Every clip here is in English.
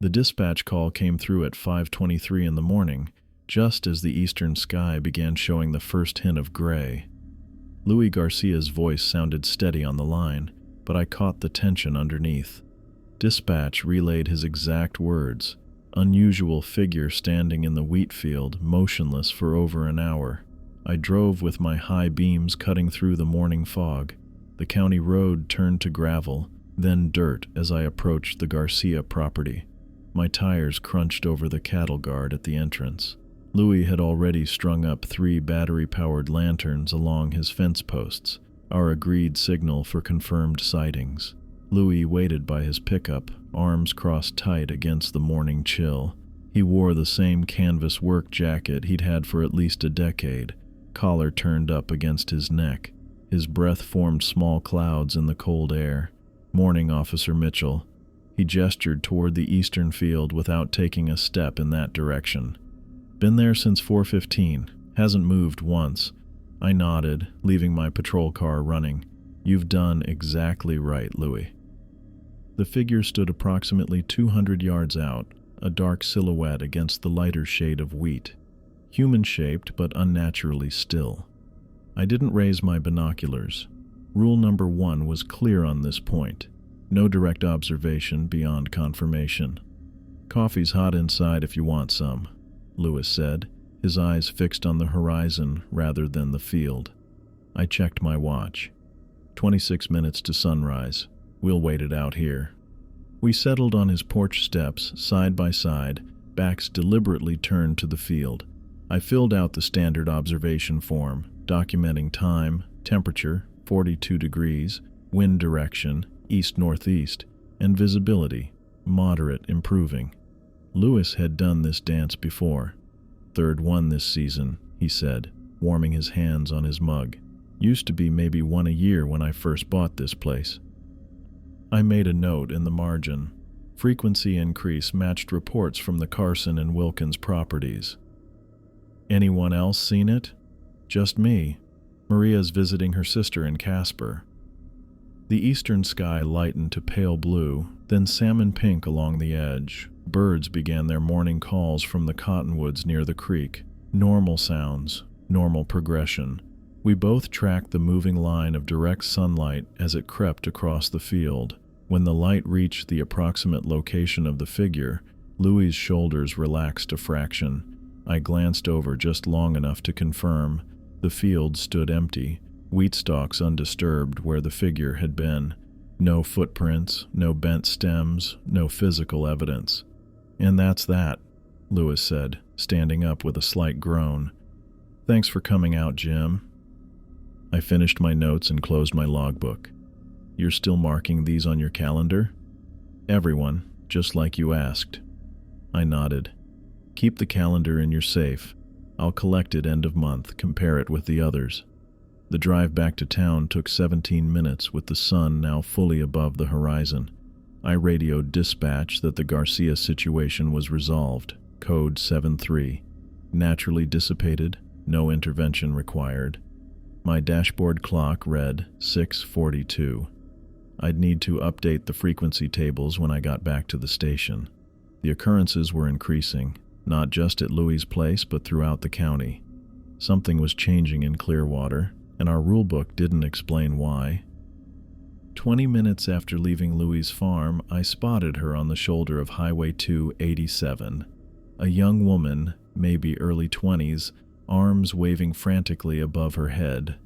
The dispatch call came through at 5:23 in the morning, just as the eastern sky began showing the first hint of gray. Louis Garcia's voice sounded steady on the line, but I caught the tension underneath. Dispatch relayed his exact words: unusual figure standing in the wheat field, motionless for over an hour. I drove with my high beams cutting through the morning fog. The county road turned to gravel, then dirt as I approached the Garcia property. My tires crunched over the cattle guard at the entrance. Louis had already strung up 3 battery-powered lanterns along his fence posts, our agreed signal for confirmed sightings. Louis waited by his pickup, arms crossed tight against the morning chill. He wore the same canvas work jacket he'd had for at least a decade, collar turned up against his neck. His breath formed small clouds in the cold air. "Morning, Officer Mitchell." He gestured toward the eastern field without taking a step in that direction. "Been there since 4:15. Hasn't moved once." I nodded, leaving my patrol car running. "You've done exactly right, Louis." The figure stood approximately 200 yards out, a dark silhouette against the lighter shade of wheat. Human-shaped but unnaturally still. I didn't raise my binoculars. Rule number 1 was clear on this point. No direct observation beyond confirmation. "Coffee's hot inside if you want some," Louis said, his eyes fixed on the horizon rather than the field. I checked my watch. 26 minutes to sunrise. We'll wait it out here. We settled on his porch steps, side by side, backs deliberately turned to the field. I filled out the standard observation form, documenting time, temperature, 42 degrees, wind direction, east-northeast, and visibility, moderate improving. Louis had done this dance before. "Third one this season," he said, warming his hands on his mug. "Used to be maybe one a year when I first bought this place." I made a note in the margin. Frequency increase matched reports from the Carson and Wilkins properties. "Anyone else seen it?" "Just me. Maria's visiting her sister in Casper." The eastern sky lightened to pale blue, then salmon pink along the edge. Birds began their morning calls from the cottonwoods near the creek. Normal sounds, normal progression. We both tracked the moving line of direct sunlight as it crept across the field. When the light reached the approximate location of the figure, Louis's shoulders relaxed a fraction. I glanced over just long enough to confirm. The field stood empty, wheat stalks undisturbed where the figure had been. No footprints, no bent stems, no physical evidence. "And that's that," Louis said, standing up with a slight groan. "Thanks for coming out, Jim." I finished my notes and closed my logbook. "You're still marking these on your calendar?" "Everyone, just like you asked." I nodded. "Keep the calendar in your safe. I'll collect it end of month, compare it with the others." The drive back to town took 17 minutes with the sun now fully above the horizon. I radioed dispatch that the Garcia situation was resolved, code 73. Naturally dissipated, no intervention required. My dashboard clock read 6:42. I'd need to update the frequency tables when I got back to the station. The occurrences were increasing, not just at Louis's place but throughout the county. Something was changing in Clearwater, and our rulebook didn't explain why. 20 minutes after leaving Louis's farm, I spotted her on the shoulder of Highway 287. A young woman, maybe early 20s, arms waving frantically above her head.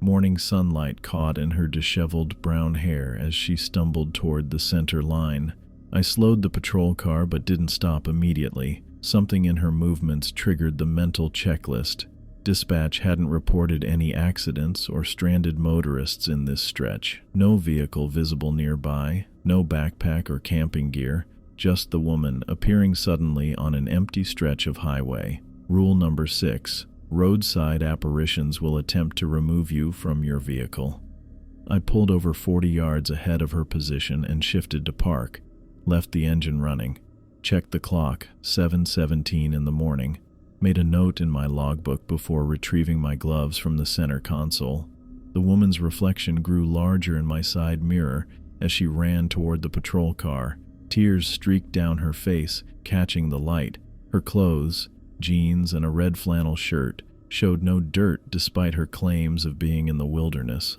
Morning sunlight caught in her disheveled brown hair as she stumbled toward the center line. I slowed the patrol car but didn't stop immediately. Something in her movements triggered the mental checklist. Dispatch hadn't reported any accidents or stranded motorists in this stretch. No vehicle visible nearby, no backpack or camping gear, just the woman appearing suddenly on an empty stretch of highway. Rule number 6. Roadside apparitions will attempt to remove you from your vehicle. I pulled over 40 yards ahead of her position and shifted to park. Left the engine running. Checked the clock, 7:17 in the morning. Made a note in my logbook before retrieving my gloves from the center console. The woman's reflection grew larger in my side mirror as she ran toward the patrol car. Tears streaked down her face, catching the light. Her clothes, jeans and a red flannel shirt, showed no dirt despite her claims of being in the wilderness.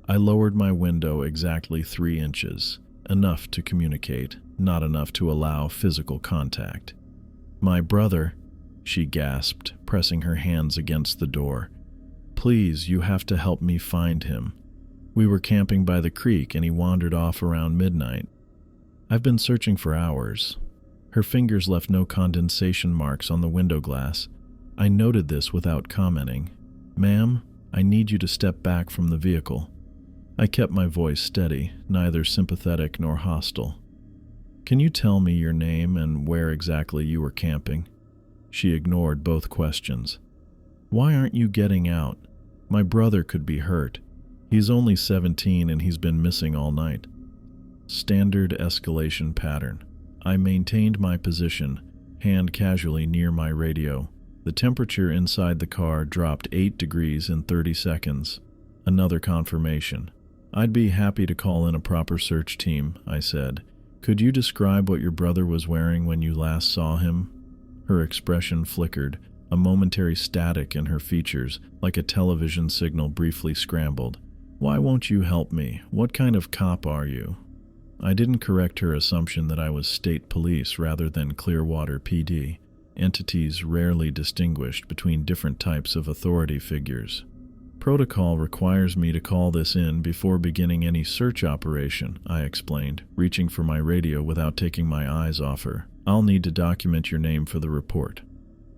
I lowered my window exactly 3 inches, enough to communicate, not enough to allow physical contact. "My brother," she gasped, pressing her hands against the door. "Please, you have to help me find him. We were camping by the creek and he wandered off around midnight. I've been searching for hours." Her fingers left no condensation marks on the window glass. I noted this without commenting. "Ma'am, I need you to step back from the vehicle." I kept my voice steady, neither sympathetic nor hostile. "Can you tell me your name and where exactly you were camping?" She ignored both questions. "Why aren't you getting out? My brother could be hurt. He's only 17 and he's been missing all night." Standard escalation pattern. I maintained my position, hand casually near my radio. The temperature inside the car dropped 8 degrees in 30 seconds. Another confirmation. "I'd be happy to call in a proper search team," I said. "Could you describe what your brother was wearing when you last saw him?" Her expression flickered, a momentary static in her features, like a television signal briefly scrambled. "Why won't you help me? What kind of cop are you?" I didn't correct her assumption that I was state police rather than Clearwater PD, entities rarely distinguished between different types of authority figures. "Protocol requires me to call this in before beginning any search operation," I explained, reaching for my radio without taking my eyes off her. "I'll need to document your name for the report."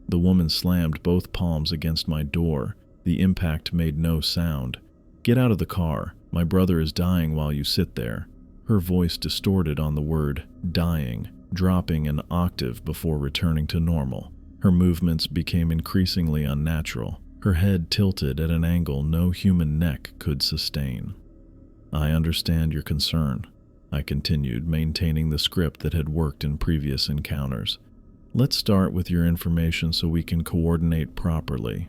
The woman slammed both palms against my door. The impact made no sound. "Get out of the car. My brother is dying while you sit there." Her voice distorted on the word dying, dropping an octave before returning to normal. Her movements became increasingly unnatural. Her head tilted at an angle no human neck could sustain. "I understand your concern," I continued, maintaining the script that had worked in previous encounters. "Let's start with your information so we can coordinate properly."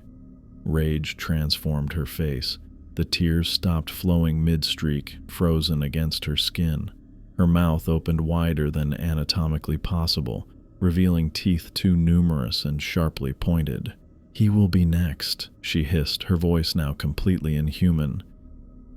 Rage transformed her face. The tears stopped flowing mid-streak, frozen against her skin. Her mouth opened wider than anatomically possible, revealing teeth too numerous and sharply pointed. "He will be next," she hissed, her voice now completely inhuman.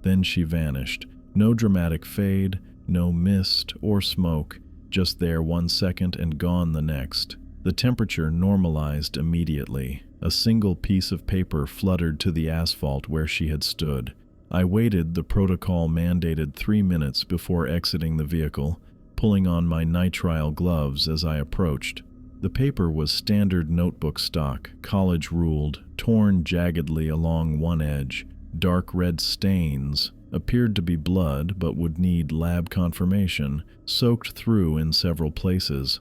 Then she vanished. No dramatic fade, no mist or smoke, just there 1 second and gone the next. The temperature normalized immediately. A single piece of paper fluttered to the asphalt where she had stood. I waited the protocol-mandated 3 minutes before exiting the vehicle, pulling on my nitrile gloves as I approached. The paper was standard notebook stock, college-ruled, torn jaggedly along one edge. Dark red stains, appeared to be blood but would need lab confirmation, soaked through in several places.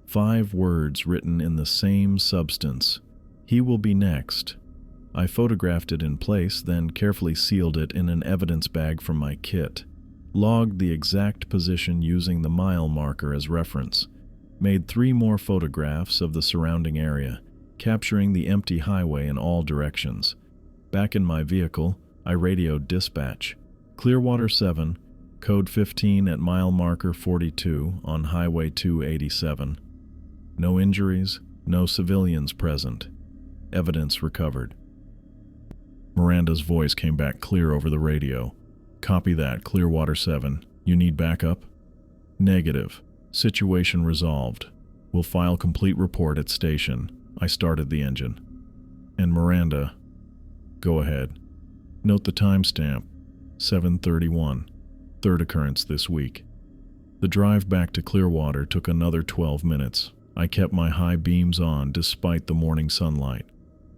5 words written in the same substance. "He will be next." I photographed it in place, then carefully sealed it in an evidence bag from my kit. Logged the exact position using the mile marker as reference. Made 3 more photographs of the surrounding area, capturing the empty highway in all directions. Back in my vehicle, I radioed dispatch. "Clearwater 7, code 15 at mile marker 42 on Highway 287. No injuries, no civilians present. Evidence recovered." Miranda's voice came back clear over the radio. "Copy that, Clearwater 7. You need backup?" "Negative. Situation resolved. We'll file complete report at station." I started the engine. "And Miranda, go ahead. Note the timestamp, 7:31, third occurrence this week." The drive back to Clearwater took another 12 minutes. I kept my high beams on despite the morning sunlight.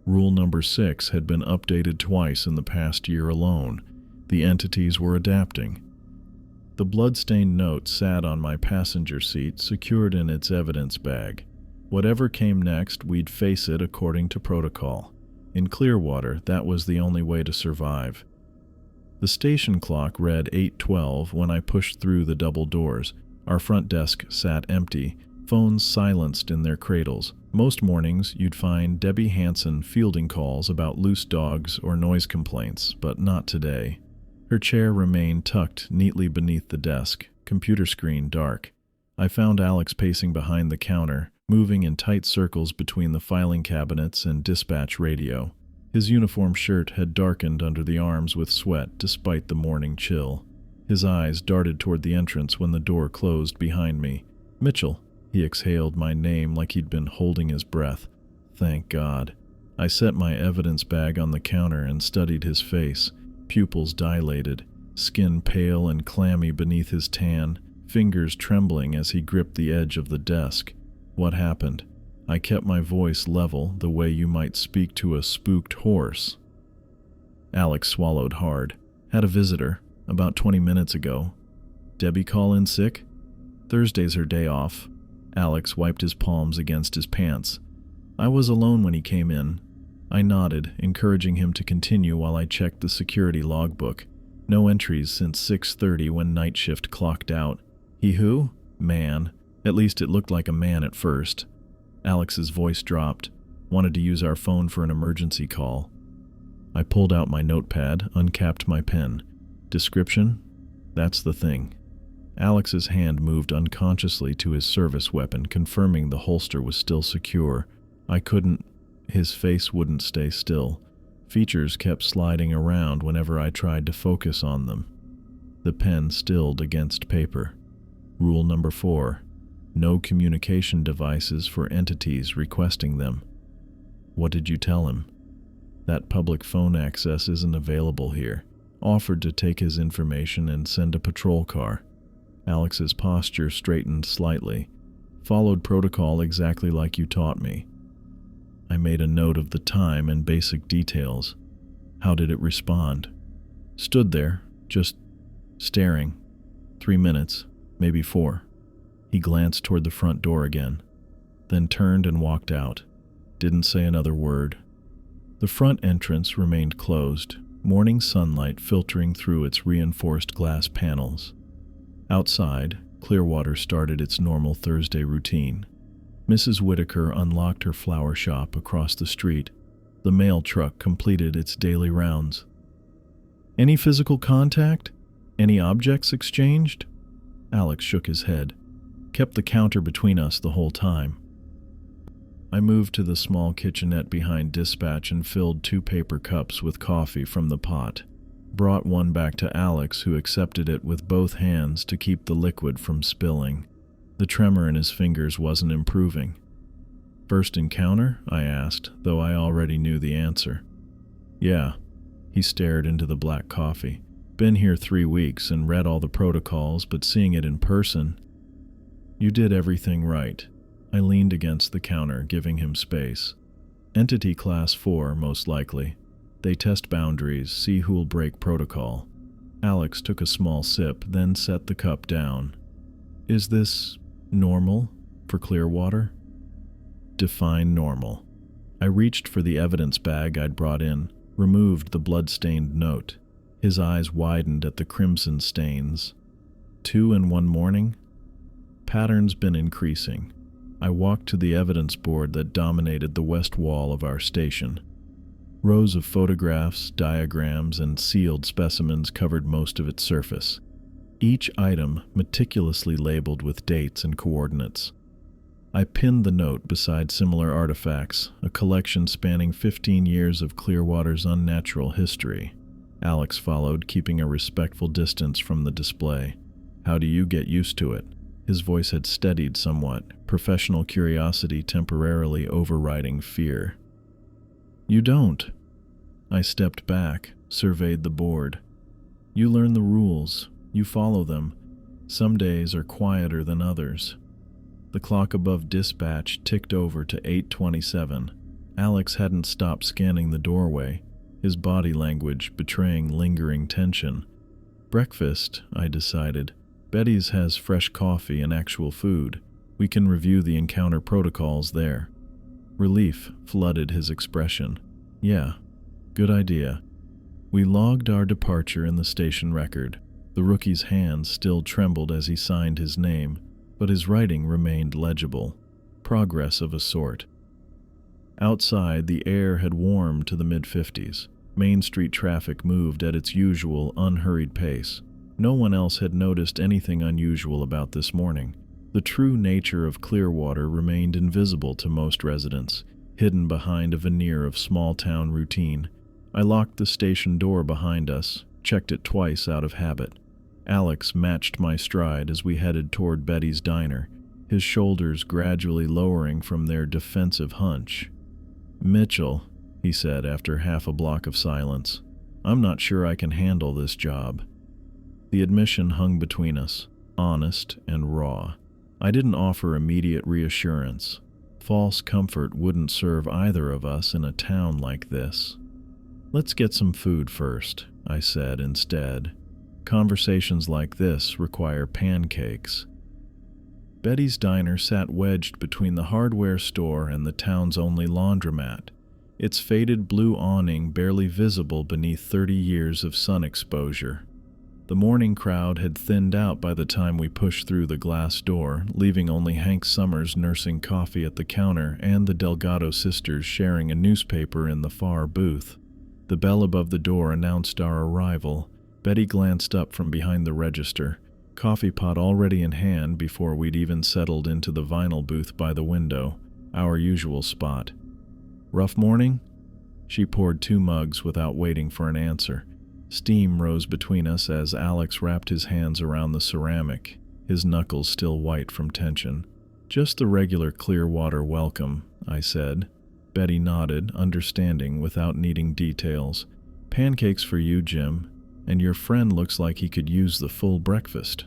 Rule number 6 had been updated twice in the past year alone. The entities were adapting. The blood-stained note sat on my passenger seat, secured in its evidence bag. Whatever came next, we'd face it according to protocol. In Clearwater, that was the only way to survive. The station clock read 8:12 when I pushed through the double doors. Our front desk sat empty, phones silenced in their cradles. Most mornings, you'd find Debbie Hansen fielding calls about loose dogs or noise complaints, but not today. Her chair remained tucked neatly beneath the desk, computer screen dark. I found Alex pacing behind the counter, moving in tight circles between the filing cabinets and dispatch radio. His uniform shirt had darkened under the arms with sweat despite the morning chill. His eyes darted toward the entrance when the door closed behind me. "Mitchell." He exhaled my name like he'd been holding his breath. Thank God. I set my evidence bag on the counter and studied his face, pupils dilated, skin pale and clammy beneath his tan, fingers trembling as he gripped the edge of the desk. What happened? I kept my voice level, the way you might speak to a spooked horse. Alex swallowed hard. "Had a visitor, about 20 minutes ago." "Debbie call in sick?" "Thursday's her day off." Alex wiped his palms against his pants. "I was alone when he came in." I nodded, encouraging him to continue while I checked the security logbook. No entries since 6:30 when night shift clocked out. "He who?" "Man. At least it looked like a man at first." Alex's voice dropped. "Wanted to use our phone for an emergency call." I pulled out my notepad, uncapped my pen. "Description? That's the thing." Alex's hand moved unconsciously to his service weapon, confirming the holster was still secure. I couldn't. His face wouldn't stay still. Features kept sliding around whenever I tried to focus on them. The pen stilled against paper. Rule number 4. No communication devices for entities requesting them. "What did you tell him?" "That public phone access isn't available here. Offered to take his information and send a patrol car." Alex's posture straightened slightly. "Followed protocol exactly like you taught me." I made a note of the time and basic details. "How did it respond?" "Stood there, just staring. 3 minutes, maybe 4. He glanced toward the front door again, then turned and walked out. Didn't say another word. The front entrance remained closed, morning sunlight filtering through its reinforced glass panels. Outside, Clearwater started its normal Thursday routine. Mrs. Whitaker unlocked her flower shop across the street. The mail truck completed its daily rounds. "Any physical contact? Any objects exchanged?" Alex shook his head. "Kept the counter between us the whole time." I moved to the small kitchenette behind dispatch and filled 2 paper cups with coffee from the pot. Brought one back to Alex, who accepted it with both hands to keep the liquid from spilling. The tremor in his fingers wasn't improving. "First encounter?" I asked, though I already knew the answer. "Yeah." He stared into the black coffee. "Been here 3 weeks and read all the protocols, but seeing it in person..." "You did everything right." I leaned against the counter, giving him space. "Entity Class 4, most likely. They test boundaries, see who'll break protocol." Alex took a small sip, then set the cup down. "Is this normal for Clearwater?" "Define normal." I reached for the evidence bag I'd brought in, removed the blood-stained note. His eyes widened at the crimson stains. 2 in 1 morning? Pattern's been increasing. I walked to the evidence board that dominated the west wall of our station. Rows of photographs, diagrams, and sealed specimens covered most of its surface. Each item meticulously labeled with dates and coordinates. I pinned the note beside similar artifacts, a collection spanning 15 years of Clearwater's unnatural history. Alex followed, keeping a respectful distance from the display. "How do you get used to it?" His voice had steadied somewhat, professional curiosity temporarily overriding fear. "You don't." I stepped back, surveyed the board. "You learn the rules. You follow them. Some days are quieter than others." The clock above dispatch ticked over to 8:27. Alex hadn't stopped scanning the doorway, his body language betraying lingering tension. "Breakfast," I decided. "Betty's has fresh coffee and actual food. We can review the encounter protocols there." Relief flooded his expression. "Yeah, good idea." We logged our departure in the station record. The rookie's hands still trembled as he signed his name, but his writing remained legible. Progress of a sort. Outside, the air had warmed to the mid-50s. Main Street traffic moved at its usual, unhurried pace. No one else had noticed anything unusual about this morning. The true nature of Clearwater remained invisible to most residents, hidden behind a veneer of small-town routine. I locked the station door behind us, checked it twice out of habit. Alex matched my stride as we headed toward Betty's diner, his shoulders gradually lowering from their defensive hunch. "Mitchell," he said after half a block of silence, "I'm not sure I can handle this job." The admission hung between us, honest and raw. I didn't offer immediate reassurance. False comfort wouldn't serve either of us in a town like this. "Let's get some food first," I said instead. "Conversations like this require pancakes." Betty's diner sat wedged between the hardware store and the town's only laundromat, its faded blue awning barely visible beneath 30 years of sun exposure. The morning crowd had thinned out by the time we pushed through the glass door, leaving only Hank Summers nursing coffee at the counter and the Delgado sisters sharing a newspaper in the far booth. The bell above the door announced our arrival. Betty glanced up from behind the register, coffee pot already in hand before we'd even settled into the vinyl booth by the window, our usual spot. "Rough morning?" She poured 2 mugs without waiting for an answer. Steam rose between us as Alex wrapped his hands around the ceramic, his knuckles still white from tension. "Just the regular Clearwater welcome," I said. Betty nodded, understanding without needing details. "Pancakes for you, Jim, and your friend looks like he could use the full breakfast."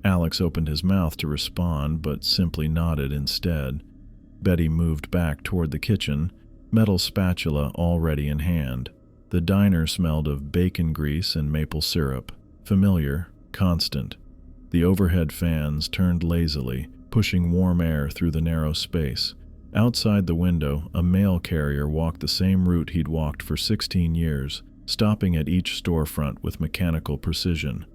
Alex opened his mouth to respond, but simply nodded instead. Betty moved back toward the kitchen, metal spatula already in hand. The diner smelled of bacon grease and maple syrup, familiar, constant. The overhead fans turned lazily, pushing warm air through the narrow space. Outside the window, a mail carrier walked the same route he'd walked for 16 years, stopping at each storefront with mechanical precision.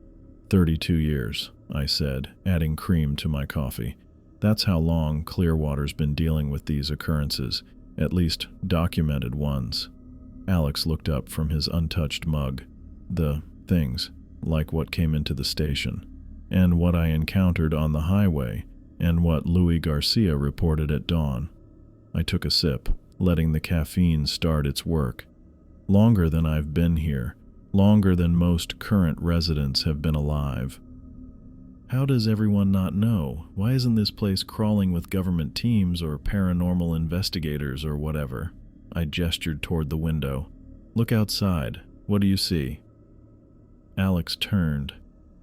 32 years, I said, adding cream to my coffee. That's how long Clearwater's been dealing with these occurrences, at least documented ones. Alex looked up from his untouched mug. "The things, like what came into the station, and what I encountered on the highway, and what Louis Garcia reported at dawn." I took a sip, letting the caffeine start its work. "Longer than I've been here, longer than most current residents have been alive." "How does everyone not know? Why isn't this place crawling with government teams or paranormal investigators or whatever?" I gestured toward the window. "Look outside. What do you see?" Alex turned.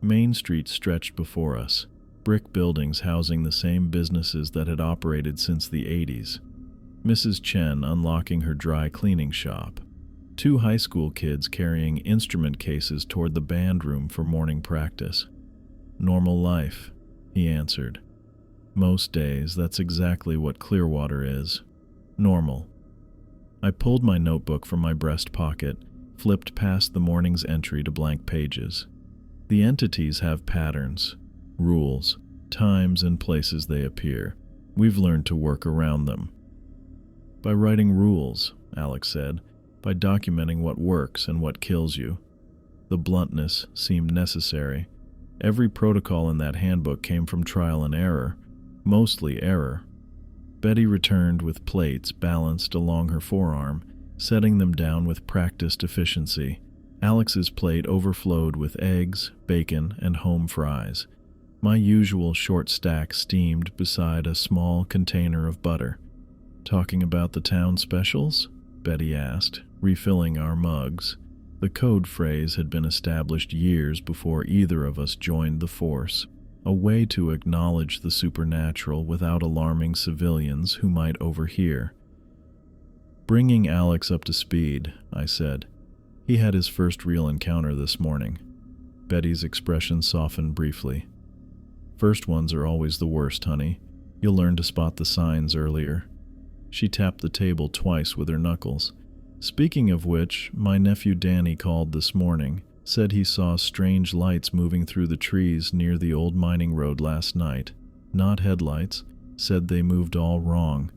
Main Street stretched before us, brick buildings housing the same businesses that had operated since the 80s. Mrs. Chen unlocking her dry cleaning shop. 2 high school kids carrying instrument cases toward the band room for morning practice. "Normal life," he answered. "Most days, that's exactly what Clearwater is. Normal." I pulled my notebook from my breast pocket, flipped past the morning's entry to blank pages. The entities have patterns, rules, times and places they appear. We've learned to work around them. "By writing rules," Alex said, "by documenting what works and what kills you." The bluntness seemed necessary. Every protocol in that handbook came from trial and error, mostly error. Betty returned with plates balanced along her forearm, setting them down with practiced efficiency. Alex's plate overflowed with eggs, bacon, and home fries. My usual short stack steamed beside a small container of butter. "Talking about the town specials?" Betty asked, refilling our mugs. The code phrase had been established years before either of us joined the force. A way to acknowledge the supernatural without alarming civilians who might overhear. "Bringing Alex up to speed," I said. "He had his first real encounter this morning." Betty's expression softened briefly. "First ones are always the worst, honey. You'll learn to spot the signs earlier." She tapped the table twice with her knuckles. "Speaking of which, my nephew Danny called this morning. Said he saw strange lights moving through the trees near the old mining road last night. Not headlights. Said they moved all wrong,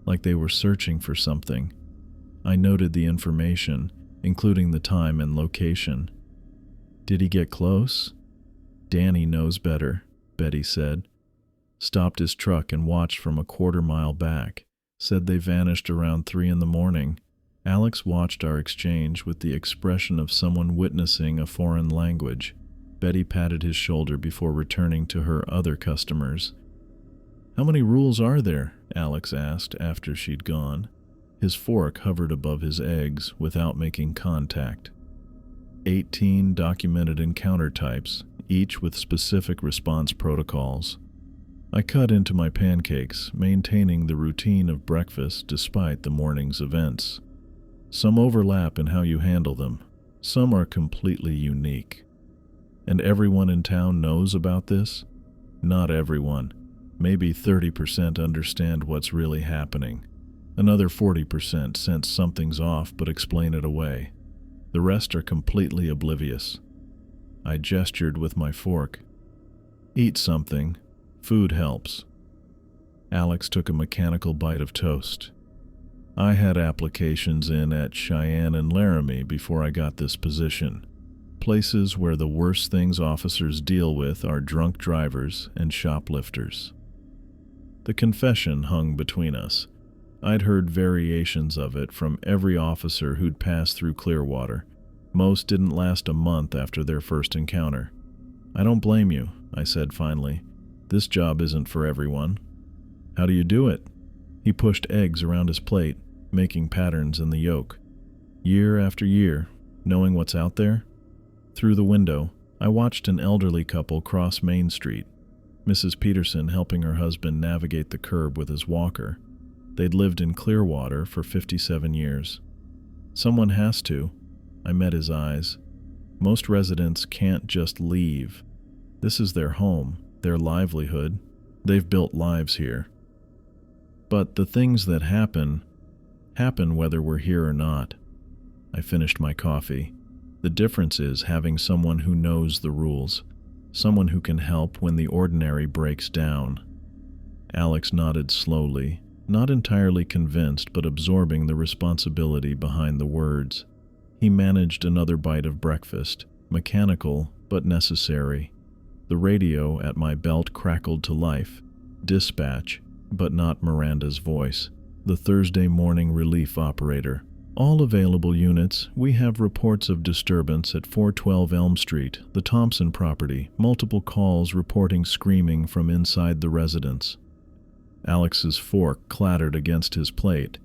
like they were searching for something." I noted the information, including the time and location. "Did he get close?" "Danny knows better," Betty said. Stopped his truck and watched from a quarter-mile back. Said they vanished around 3 in the morning. Alex watched our exchange with the expression of someone witnessing a foreign language. Betty patted his shoulder before returning to her other customers. "How many rules are there?" Alex asked after she'd gone. His fork hovered above his eggs without making contact. 18 documented encounter types, each with specific response protocols. I cut into my pancakes, maintaining the routine of breakfast despite the morning's events. Some overlap in how you handle them. Some are completely unique. And everyone in town knows about this? Not everyone. Maybe 30% understand what's really happening. Another 40% sense something's off but explain it away. The rest are completely oblivious. I gestured with my fork. "Eat something. Food helps." Alex took a mechanical bite of toast. "I had applications in at Cheyenne and Laramie before I got this position. Places where the worst things officers deal with are drunk drivers and shoplifters." The confession hung between us. I'd heard variations of it from every officer who'd passed through Clearwater. Most didn't last a month after their first encounter. "I don't blame you," I said finally. "This job isn't for everyone." "How do you do it?" He pushed eggs around his plate, making patterns in the yolk. "Year after year, knowing what's out there." Through the window, I watched an elderly couple cross Main Street, Mrs. Peterson helping her husband navigate the curb with his walker. They'd lived in Clearwater for 57 years. "Someone has to." I met his eyes. "Most residents can't just leave. This is their home, their livelihood. They've built lives here. But the things that happen whether we're here or not." I finished my coffee. The difference is having someone who knows the rules, someone who can help when the ordinary breaks down. Alex nodded slowly, not entirely convinced but absorbing the responsibility behind the words. He managed another bite of breakfast, mechanical but necessary. The radio at my belt crackled to life. Dispatch, but not Miranda's voice. The Thursday morning relief operator. "All available units, we have reports of disturbance at 412 Elm Street, the Thompson property, multiple calls reporting screaming from inside the residence." Alex's fork clattered against his plate.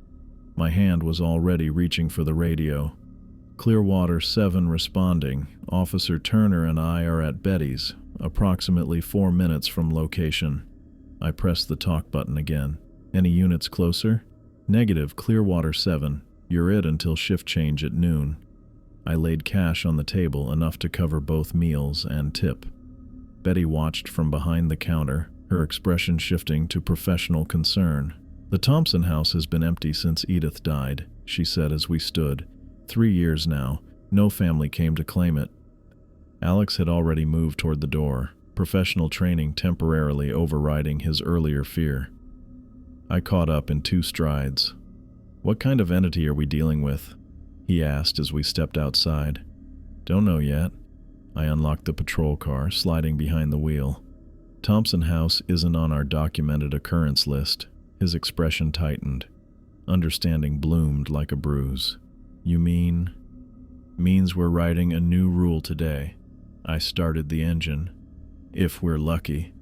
My hand was already reaching for the radio. "Clearwater 7 responding. Officer Turner and I are at Betty's, approximately 4 minutes from location." I pressed the talk button again. "Any units closer?" "Negative, Clearwater 7. You're it until shift change at noon." I laid cash on the table, enough to cover both meals and tip. Betty watched from behind the counter, her expression shifting to professional concern. "The Thompson house has been empty since Edith died," she said as we stood. 3 years now. No family came to claim it." Alex had already moved toward the door, professional training temporarily overriding his earlier fear. I caught up in 2 strides. "What kind of entity are we dealing with?" he asked as we stepped outside. "Don't know yet." I unlocked the patrol car, sliding behind the wheel. "Thompson house isn't on our documented occurrence list." His expression tightened. Understanding bloomed like a bruise. "You means we're writing a new rule today." I started the engine. "If we're lucky."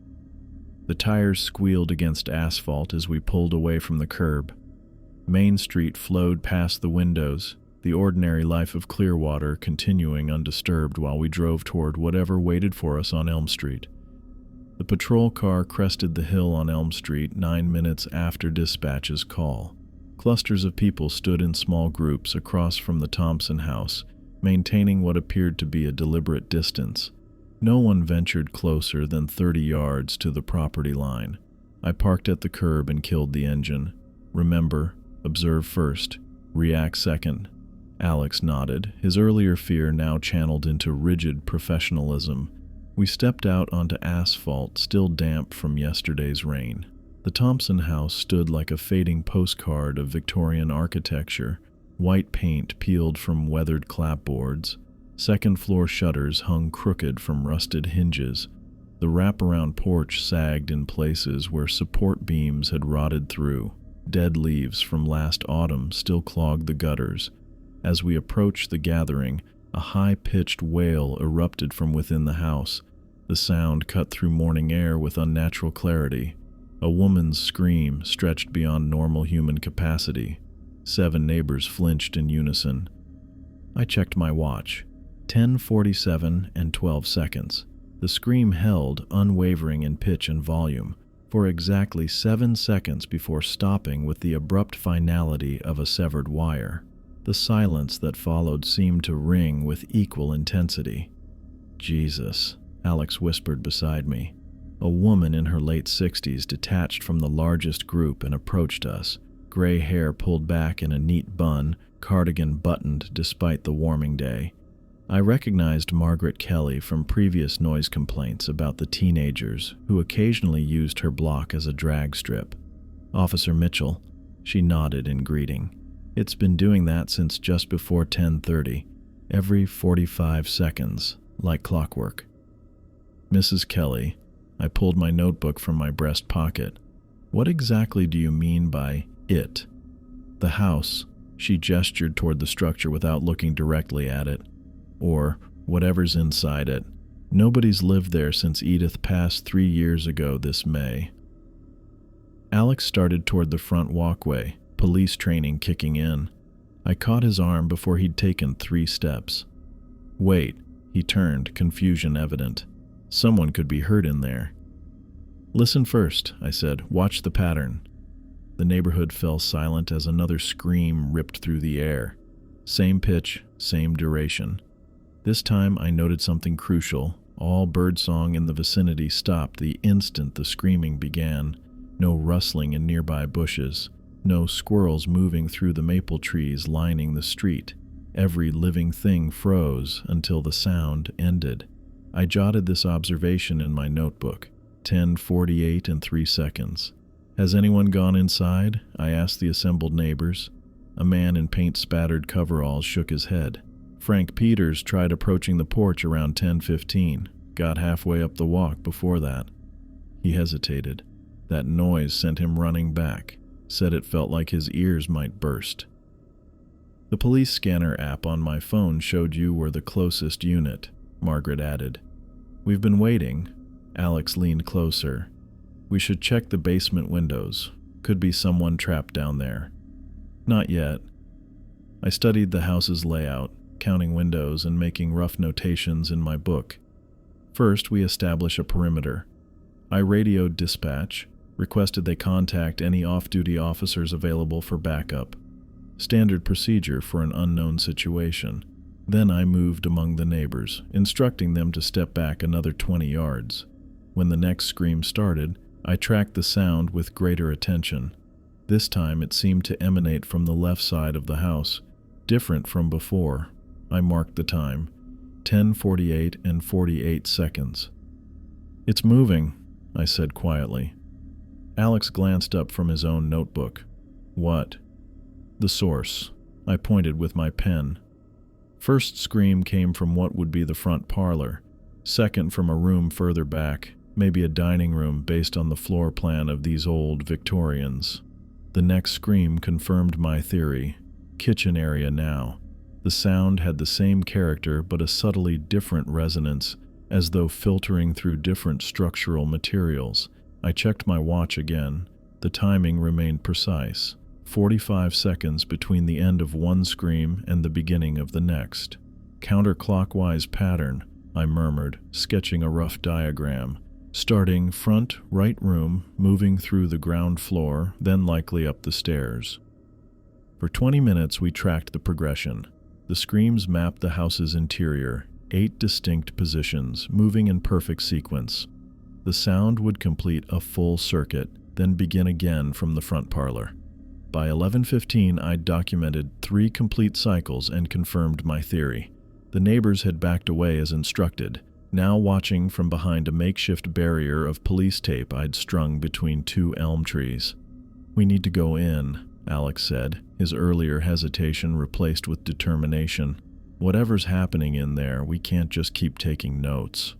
The tires squealed against asphalt as we pulled away from the curb. Main Street flowed past the windows, the ordinary life of Clearwater continuing undisturbed while we drove toward whatever waited for us on Elm Street. The patrol car crested the hill on Elm Street 9 minutes after dispatch's call. Clusters of people stood in small groups across from the Thompson house, maintaining what appeared to be a deliberate distance. No one ventured closer than 30 yards to the property line. I parked at the curb and killed the engine. "Remember, observe first, react second." Alex nodded, his earlier fear now channeled into rigid professionalism. We stepped out onto asphalt, still damp from yesterday's rain. The Thompson house stood like a fading postcard of Victorian architecture, white paint peeled from weathered clapboards. Second-floor shutters hung crooked from rusted hinges. The wraparound porch sagged in places where support beams had rotted through. Dead leaves from last autumn still clogged the gutters. As we approached the gathering, a high-pitched wail erupted from within the house. The sound cut through morning air with unnatural clarity. A woman's scream stretched beyond normal human capacity. 7 neighbors flinched in unison. I checked my watch. 10:47 and 12 seconds. The scream held, unwavering in pitch and volume, for exactly 7 seconds before stopping with the abrupt finality of a severed wire. The silence that followed seemed to ring with equal intensity. "Jesus," Alex whispered beside me. A woman in her late 60s detached from the largest group and approached us, gray hair pulled back in a neat bun, cardigan buttoned despite the warming day. I recognized Margaret Kelly from previous noise complaints about the teenagers who occasionally used her block as a drag strip. "Officer Mitchell," she nodded in greeting. "It's been doing that since just before 10:30, every 45 seconds, like clockwork." "Mrs. Kelly," I pulled my notebook from my breast pocket. "What exactly do you mean by it?" "The house," she gestured toward the structure without looking directly at it. "Or whatever's inside it. Nobody's lived there since Edith passed 3 years ago this May." Alex started toward the front walkway, police training kicking in. I caught his arm before he'd taken 3 steps. "Wait," he turned, confusion evident. "Someone could be hurt in there." "Listen first," I said. "Watch the pattern." The neighborhood fell silent as another scream ripped through the air. Same pitch, same duration. This time I noted something crucial. All birdsong in the vicinity stopped the instant the screaming began. No rustling in nearby bushes. No squirrels moving through the maple trees lining the street. Every living thing froze until the sound ended. I jotted this observation in my notebook. 10:48 and 3 seconds. "Has anyone gone inside?" I asked the assembled neighbors. A man in paint-spattered coveralls shook his head. "Frank Peters tried approaching the porch around 10:15. Got halfway up the walk before that." He hesitated. That noise sent him running back. Said it felt like his ears might burst. "The police scanner app on my phone showed you were the closest unit," Margaret added. "We've been waiting." Alex leaned closer. "We should check the basement windows. Could be someone trapped down there." "Not yet." I studied the house's layout, counting windows and making rough notations in my book. First, we establish a perimeter. I radioed dispatch, requested they contact any off-duty officers available for backup. Standard procedure for an unknown situation. Then I moved among the neighbors, instructing them to step back another 20 yards. When the next scream started, I tracked the sound with greater attention. This time it seemed to emanate from the left side of the house, different from before. I marked the time, 10:48 and 48 seconds. "It's moving," I said quietly. Alex glanced up from his own notebook. "What?" "The source." I pointed with my pen. First scream came from what would be the front parlor. Second from a room further back, maybe a dining room based on the floor plan of these old Victorians. The next scream confirmed my theory. Kitchen area now. The sound had the same character but a subtly different resonance, as though filtering through different structural materials. I checked my watch again. The timing remained precise. 45 seconds between the end of one scream and the beginning of the next. "Counterclockwise pattern," I murmured, sketching a rough diagram. "Starting front right room, moving through the ground floor, then likely up the stairs." For 20 minutes we tracked the progression. The screams mapped the house's interior, 8 distinct positions, moving in perfect sequence. The sound would complete a full circuit, then begin again from the front parlor. By 11:15, I'd documented 3 complete cycles and confirmed my theory. The neighbors had backed away as instructed, now watching from behind a makeshift barrier of police tape I'd strung between 2 elm trees. "We need to go in," Alex said, his earlier hesitation replaced with determination. "Whatever's happening in there, we can't just keep taking notes."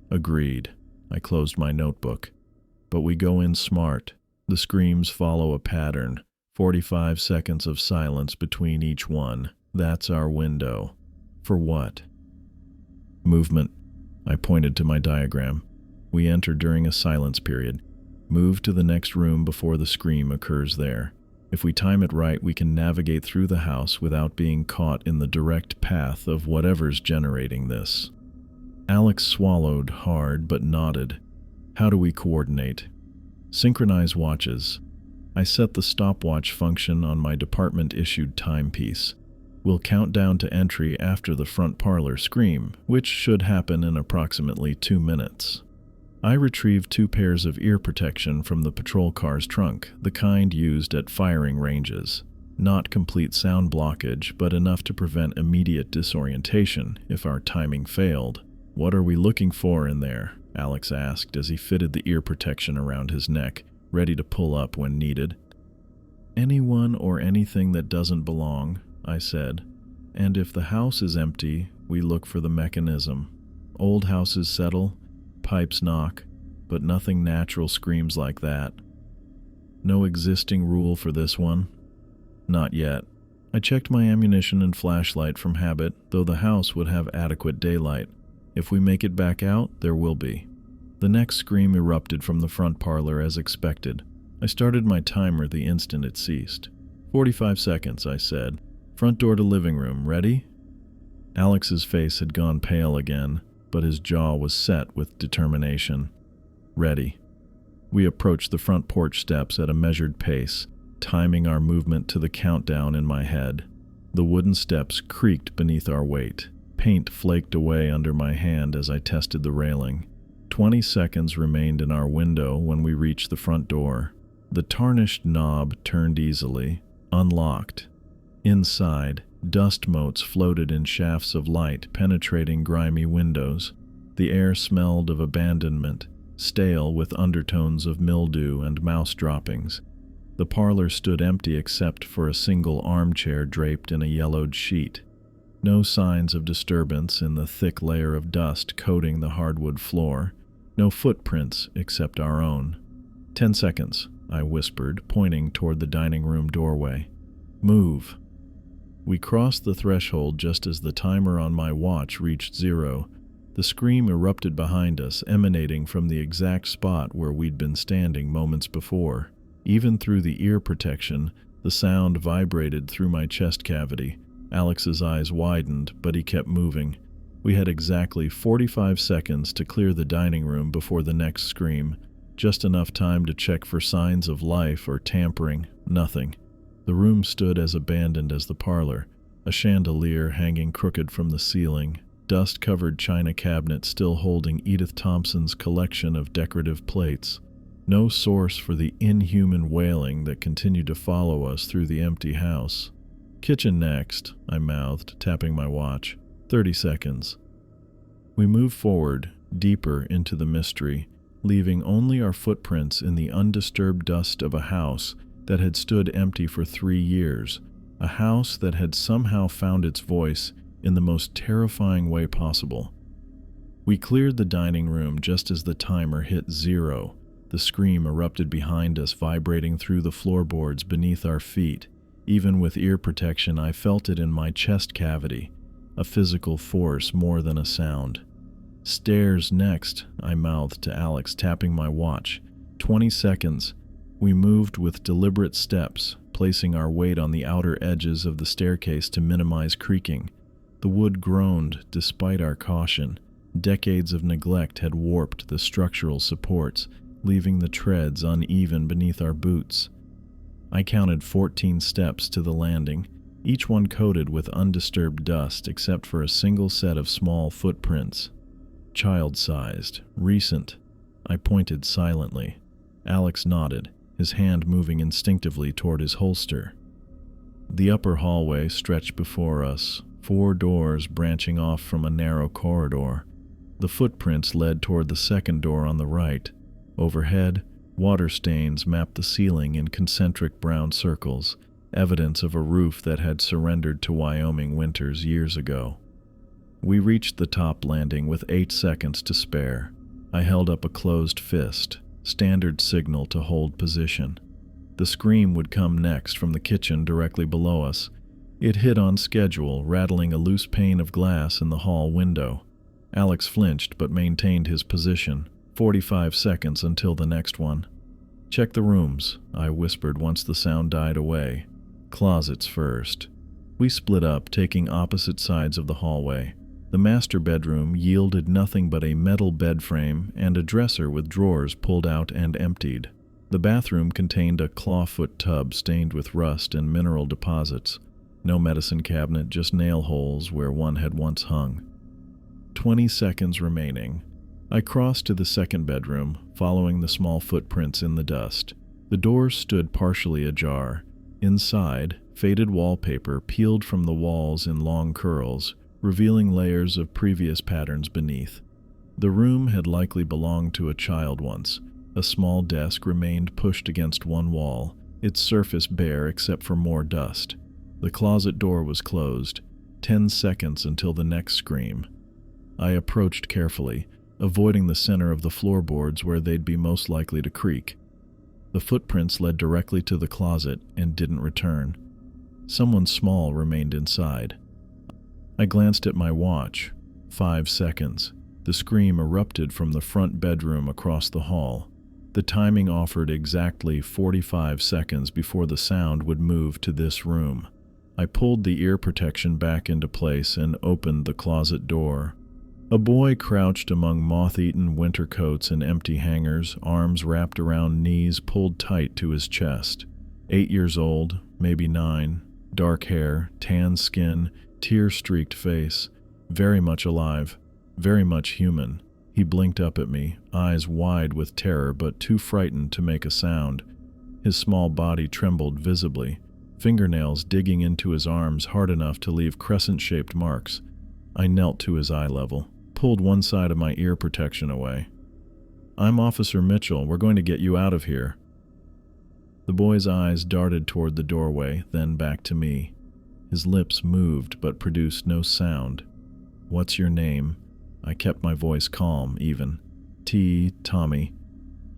"Agreed." I closed my notebook. But we go in smart. The screams follow a pattern. 45 seconds of silence between each one. That's our window. For what? Movement. I pointed to my diagram. We enter during a silence period. Move to the next room before the scream occurs there. If we time it right, we can navigate through the house without being caught in the direct path of whatever's generating this. Alex swallowed hard but nodded. How do we coordinate? Synchronize watches. I set the stopwatch function on my department-issued timepiece. We'll count down to entry after the front parlor scream, which should happen in approximately 2 minutes. I retrieved 2 pairs of ear protection from the patrol car's trunk, the kind used at firing ranges. Not complete sound blockage, but enough to prevent immediate disorientation if our timing failed. What are we looking for in there? Alex asked as he fitted the ear protection around his neck, ready to pull up when needed. Anyone or anything that doesn't belong, I said. And if the house is empty, we look for the mechanism. Old houses settle, pipes knock, but nothing natural screams like that. No existing rule for this one? Not yet. I checked my ammunition and flashlight from habit, though the house would have adequate daylight. If we make it back out, there will be. The next scream erupted from the front parlor as expected. I started my timer the instant it ceased. 45 seconds, I said. Front door to living room, ready? Alex's face had gone pale again, but his jaw was set with determination. Ready. We approached the front porch steps at a measured pace, timing our movement to the countdown in my head. The wooden steps creaked beneath our weight. Paint flaked away under my hand as I tested the railing. 20 seconds remained in our window when we reached the front door. The tarnished knob turned easily, unlocked. Inside, dust motes floated in shafts of light penetrating grimy windows. The air smelled of abandonment, stale with undertones of mildew and mouse droppings. The parlor stood empty except for a single armchair draped in a yellowed sheet. No signs of disturbance in the thick layer of dust coating the hardwood floor. No footprints except our own. 10 seconds, I whispered, pointing toward the dining room doorway. Move. We crossed the threshold just as the timer on my watch reached 0. The scream erupted behind us, emanating from the exact spot where we'd been standing moments before. Even through the ear protection, the sound vibrated through my chest cavity. Alex's eyes widened, but he kept moving. We had exactly 45 seconds to clear the dining room before the next scream. Just enough time to check for signs of life or tampering. Nothing. The room stood as abandoned as the parlor, a chandelier hanging crooked from the ceiling, dust-covered china cabinet still holding Edith Thompson's collection of decorative plates. No source for the inhuman wailing that continued to follow us through the empty house. Kitchen next, I mouthed, tapping my watch. 30 seconds. We moved forward, deeper into the mystery, leaving only our footprints in the undisturbed dust of a house that had stood empty for 3 years, a house that had somehow found its voice in the most terrifying way possible. We cleared the dining room just as the timer hit 0. The scream erupted behind us, vibrating through the floorboards beneath our feet. Even with ear protection, I felt it in my chest cavity, a physical force more than a sound. Stairs next, I mouthed to Alex, tapping my watch. 20 seconds. We moved with deliberate steps, placing our weight on the outer edges of the staircase to minimize creaking. The wood groaned despite our caution. Decades of neglect had warped the structural supports, leaving the treads uneven beneath our boots. I counted 14 steps to the landing, each one coated with undisturbed dust except for a single set of small footprints. Child-sized, recent. I pointed silently. Alex nodded, his hand moving instinctively toward his holster. The upper hallway stretched before us, 4 doors branching off from a narrow corridor. The footprints led toward the second door on the right. Overhead, water stains mapped the ceiling in concentric brown circles, evidence of a roof that had surrendered to Wyoming winters years ago. We reached the top landing with 8 seconds to spare. I held up a closed fist, standard signal to hold position. The scream would come next from the kitchen directly below us. It hit on schedule, rattling a loose pane of glass in the hall window. Alex flinched but maintained his position. 45 seconds until the next one. "Check the rooms," I whispered once the sound died away. "Closets first." We split up, taking opposite sides of the hallway. The master bedroom yielded nothing but a metal bed frame and a dresser with drawers pulled out and emptied. The bathroom contained a clawfoot tub stained with rust and mineral deposits. No medicine cabinet, just nail holes where one had once hung. 20 seconds remaining. I crossed to the second bedroom, following the small footprints in the dust. The door stood partially ajar. Inside, faded wallpaper peeled from the walls in long curls, revealing layers of previous patterns beneath. The room had likely belonged to a child once. A small desk remained pushed against one wall, its surface bare except for more dust. The closet door was closed. 10 seconds until the next scream. I approached carefully, avoiding the center of the floorboards where they'd be most likely to creak. The footprints led directly to the closet and didn't return. Someone small remained inside. I glanced at my watch. 5 seconds. The scream erupted from the front bedroom across the hall. The timing offered exactly 45 seconds before the sound would move to this room. I pulled the ear protection back into place and opened the closet door. A boy crouched among moth-eaten winter coats and empty hangers, arms wrapped around knees pulled tight to his chest. 8 years old, maybe 9, dark hair, tan skin, tear-streaked face, very much alive, very much human. He blinked up at me, eyes wide with terror but too frightened to make a sound. His small body trembled visibly, fingernails digging into his arms hard enough to leave crescent-shaped marks. I knelt to his eye level, pulled one side of my ear protection away. "I'm Officer Mitchell. We're going to get you out of here." The boy's eyes darted toward the doorway, then back to me. His lips moved but produced no sound. "What's your name?" I kept my voice calm, even. Tommy."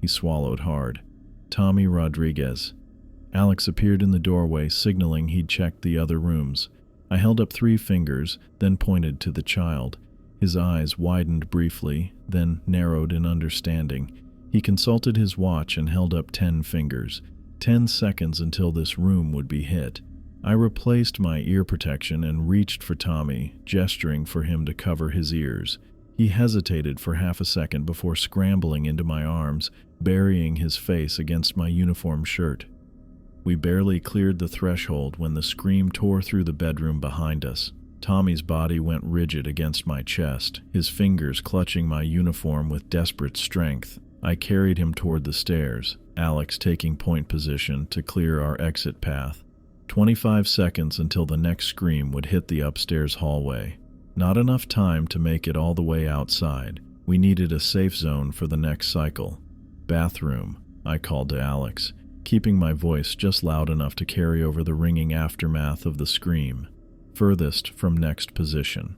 He swallowed hard. "Tommy Rodriguez." Alex appeared in the doorway, signaling he'd checked the other rooms. I held up 3 fingers, then pointed to the child. His eyes widened briefly, then narrowed in understanding. He consulted his watch and held up 10 fingers. 10 seconds until this room would be hit. I replaced my ear protection and reached for Tommy, gesturing for him to cover his ears. He hesitated for half a second before scrambling into my arms, burying his face against my uniform shirt. We barely cleared the threshold when the scream tore through the bedroom behind us. Tommy's body went rigid against my chest, his fingers clutching my uniform with desperate strength. I carried him toward the stairs, Alex taking point position to clear our exit path. 25 seconds until the next scream would hit the upstairs hallway. Not enough time to make it all the way outside. We needed a safe zone for the next cycle. "Bathroom," I called to Alex, keeping my voice just loud enough to carry over the ringing aftermath of the scream. "Furthest from next position."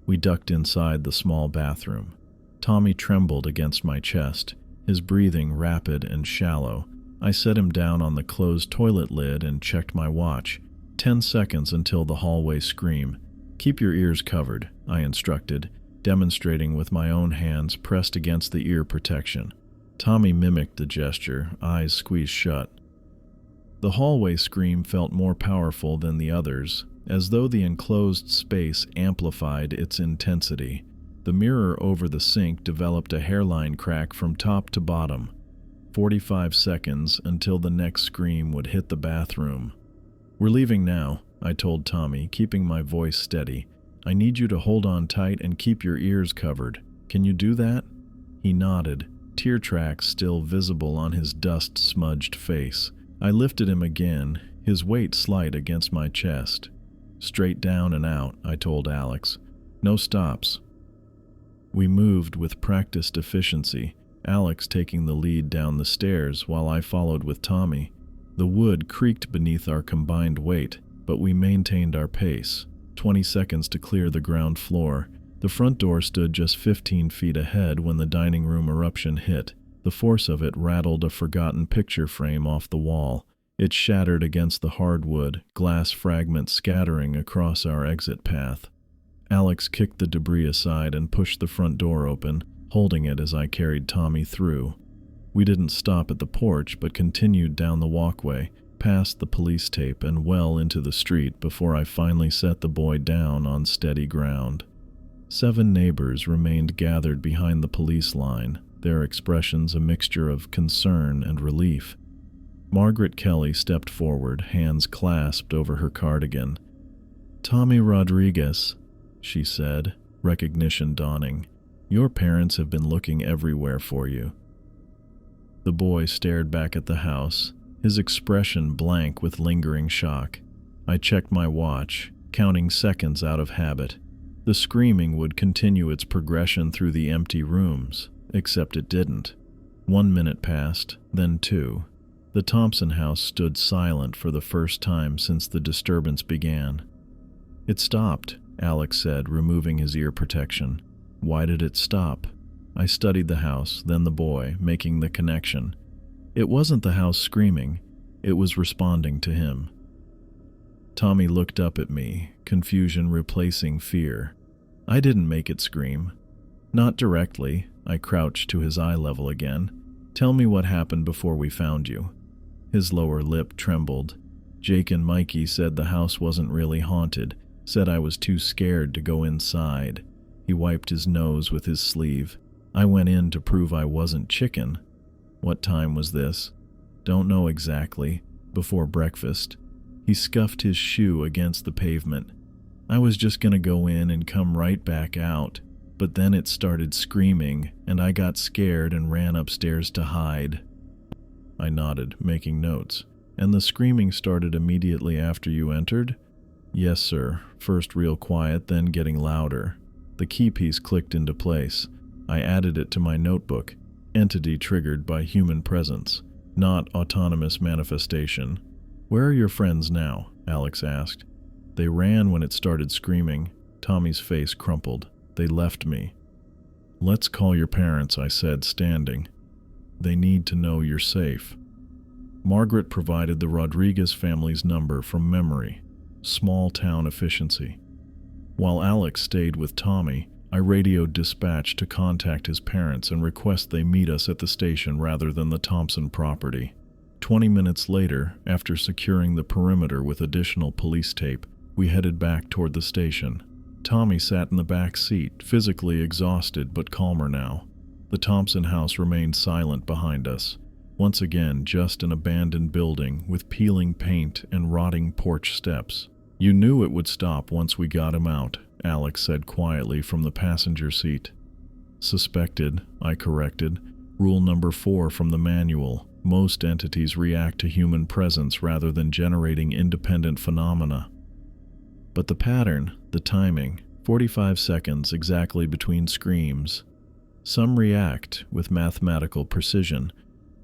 We ducked inside the small bathroom. Tommy trembled against my chest, his breathing rapid and shallow. I set him down on the closed toilet lid and checked my watch. 10 seconds until the hallway scream. "Keep your ears covered," I instructed, demonstrating with my own hands pressed against the ear protection. Tommy mimicked the gesture, eyes squeezed shut. The hallway scream felt more powerful than the others, as though the enclosed space amplified its intensity. The mirror over the sink developed a hairline crack from top to bottom. 45 seconds until the next scream would hit the bathroom. "We're leaving now," I told Tommy, keeping my voice steady. "I need you to hold on tight and keep your ears covered. Can you do that?" He nodded, tear tracks still visible on his dust-smudged face. I lifted him again, his weight slight against my chest. "Straight down and out," I told Alex. "No stops." We moved with practiced efficiency, Alex taking the lead down the stairs while I followed with Tommy. The wood creaked beneath our combined weight, but we maintained our pace. 20 seconds to clear the ground floor. The front door stood just 15 feet ahead when the dining room eruption hit. The force of it rattled a forgotten picture frame off the wall. It shattered against the hardwood, glass fragments scattering across our exit path. Alex kicked the debris aside and pushed the front door open, holding it as I carried Tommy through. We didn't stop at the porch but continued down the walkway, past the police tape and well into the street before I finally set the boy down on steady ground. 7 neighbors remained gathered behind the police line, their expressions a mixture of concern and relief. Margaret Kelly stepped forward, hands clasped over her cardigan. "Tommy Rodriguez," she said, recognition dawning. "Your parents have been looking everywhere for you." The boy stared back at the house, his expression blank with lingering shock. I checked my watch, counting seconds out of habit. The screaming would continue its progression through the empty rooms, except it didn't. 1 minute passed, then 2. The Thompson house stood silent for the first time since the disturbance began. "It stopped," Alex said, removing his ear protection. "Why did it stop?" I studied the house, then the boy, making the connection. It wasn't the house screaming, it was responding to him. Tommy looked up at me, confusion replacing fear. I didn't make it scream. Not directly. I crouched to his eye level again. "Tell me what happened before we found you." His lower lip trembled. "Jake and Mikey said the house wasn't really haunted, said I was too scared to go inside." He wiped his nose with his sleeve. "I went in to prove I wasn't chicken." "What time was this?" "Don't know exactly. Before breakfast." He scuffed his shoe against the pavement. "I was just gonna go in and come right back out, but then it started screaming, and I got scared and ran upstairs to hide." I nodded, making notes. "And the screaming started immediately after you entered?" "Yes, sir. First real quiet, then getting louder." The key piece clicked into place. I added it to my notebook. Entity triggered by human presence, not autonomous manifestation. "Where are your friends now?" Alex asked. "They ran when it started screaming." Tommy's face crumpled. "They left me." "Let's call your parents," I said, standing. "They need to know you're safe." Margaret provided the Rodriguez family's number from memory. Small town efficiency. While Alex stayed with Tommy, I radioed dispatch to contact his parents and request they meet us at the station rather than the Thompson property. 20 minutes later, after securing the perimeter with additional police tape, we headed back toward the station. Tommy sat in the back seat, physically exhausted but calmer now. The Thompson house remained silent behind us. Once again, just an abandoned building with peeling paint and rotting porch steps. "You knew it would stop once we got him out," Alex said quietly from the passenger seat. "Suspected," I corrected. "Rule number 4 from the manual. Most entities react to human presence rather than generating independent phenomena." But the pattern, the timing, 45 seconds exactly between screams. Some react with mathematical precision.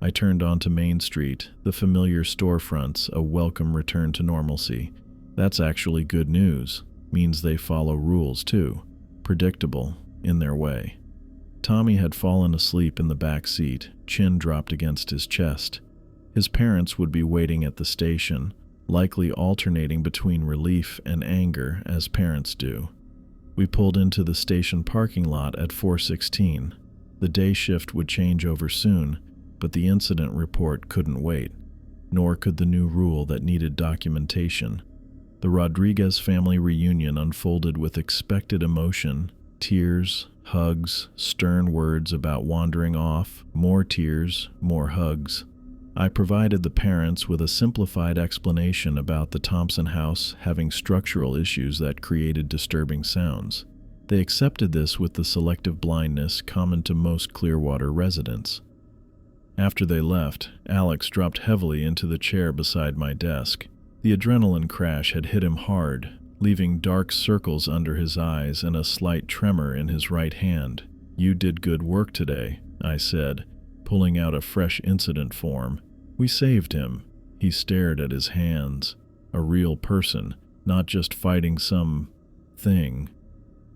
I turned onto Main Street, the familiar storefronts, a welcome return to normalcy. That's actually good news. Means they follow rules too. Predictable, in their way. Tommy had fallen asleep in the back seat, chin dropped against his chest. His parents would be waiting at the station, likely alternating between relief and anger as parents do. We pulled into the station parking lot at 4:16. The day shift would change over soon, but the incident report couldn't wait, nor could the new rule that needed documentation. The Rodriguez family reunion unfolded with expected emotion, tears, hugs, stern words about wandering off, more tears, more hugs. I provided the parents with a simplified explanation about the Thompson house having structural issues that created disturbing sounds. They accepted this with the selective blindness common to most Clearwater residents. After they left, Alex dropped heavily into the chair beside my desk. The adrenaline crash had hit him hard, leaving dark circles under his eyes and a slight tremor in his right hand. "You did good work today," I said, pulling out a fresh incident form. "We saved him." He stared at his hands. A real person, not just fighting some thing.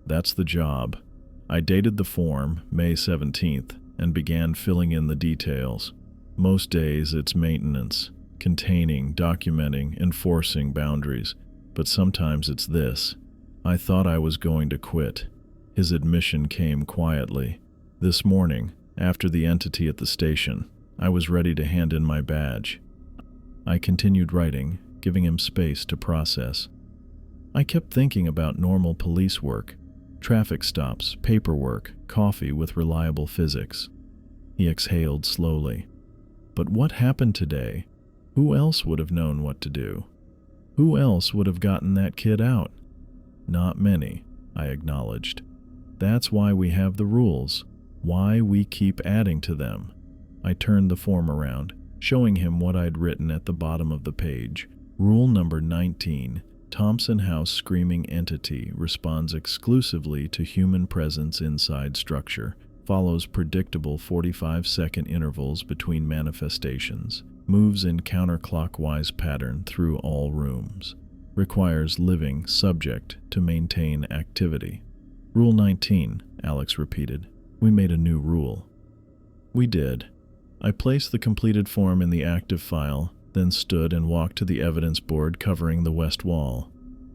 That's the job. I dated the form May 17th and began filling in the details. Most days it's maintenance, containing, documenting, enforcing boundaries. But sometimes it's this. I thought I was going to quit. His admission came quietly. This morning, after the entity at the station, I was ready to hand in my badge. I continued writing, giving him space to process. I kept thinking about normal police work, traffic stops, paperwork, coffee with reliable physics. He exhaled slowly. But what happened today? Who else would have known what to do? Who else would have gotten that kid out? Not many, I acknowledged. That's why we have the rules, why we keep adding to them. I turned the form around, showing him what I'd written at the bottom of the page. Rule number 19. Thompson House screaming entity responds exclusively to human presence inside structure, follows predictable 45-second intervals between manifestations, moves in counterclockwise pattern through all rooms, requires living subject to maintain activity. Rule 19, Alex repeated. We made a new rule. We did. I placed the completed form in the active file, then stood and walked to the evidence board covering the west wall.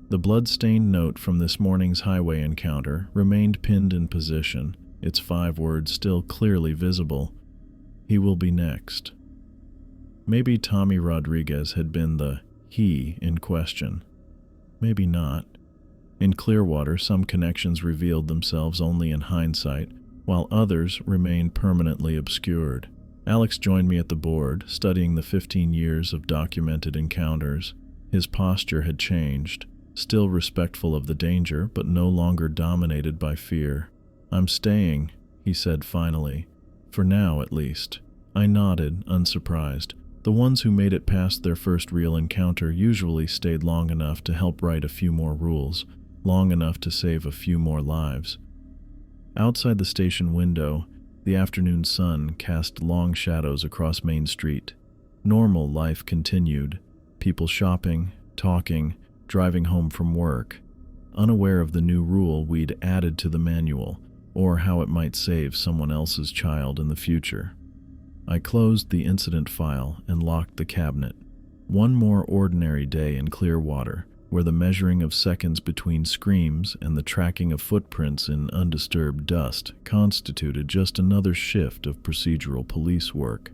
The blood-stained note from this morning's highway encounter remained pinned in position, its 5 words still clearly visible. He will be next. Maybe Tommy Rodriguez had been the he in question. Maybe not. In Clearwater, some connections revealed themselves only in hindsight, while others remained permanently obscured. Alex joined me at the board, studying the 15 years of documented encounters. His posture had changed, still respectful of the danger, but no longer dominated by fear. "I'm staying," he said finally. "For now, at least." I nodded, unsurprised. The ones who made it past their first real encounter usually stayed long enough to help write a few more rules, long enough to save a few more lives. Outside the station window, the afternoon sun cast long shadows across Main Street. Normal life continued, people shopping, talking, driving home from work, unaware of the new rule we'd added to the manual, or how it might save someone else's child in the future. I closed the incident file and locked the cabinet. One more ordinary day in Clearwater, where the measuring of seconds between screams and the tracking of footprints in undisturbed dust constituted just another shift of procedural police work.